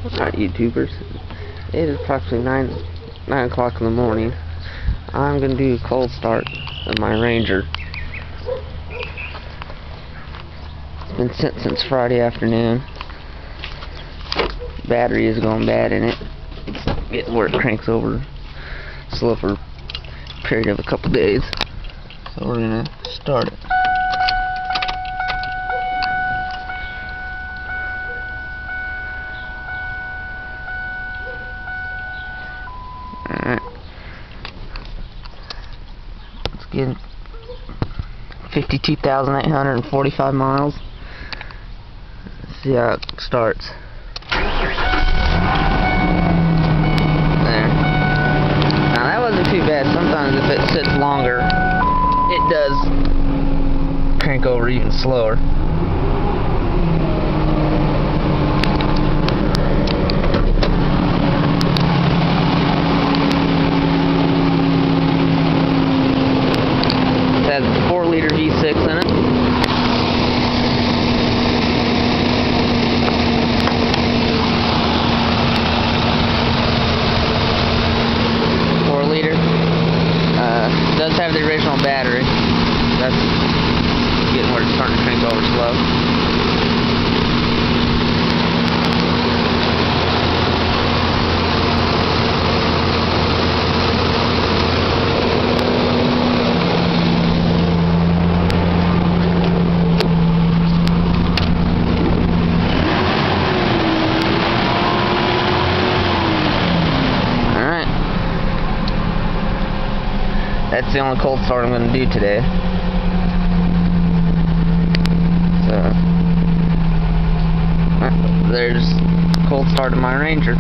Alright, YouTubers, it is approximately 9 o'clock in the morning. I'm going to do a cold start of my Ranger. It's been sent since Friday afternoon. Battery is going bad in it. It's getting where it cranks over slow for a period of a couple days. So we're going to start it. Alright. Let's get 52,845 miles. Let's see how it starts. There. Now that wasn't too bad. Sometimes if it sits longer, it does crank over even slower. It has a 4-liter V6 in it. Does have the original battery. That's getting where it's starting to crank over slow. That's the only cold start I'm going to do today. So, there's cold start of my Ranger.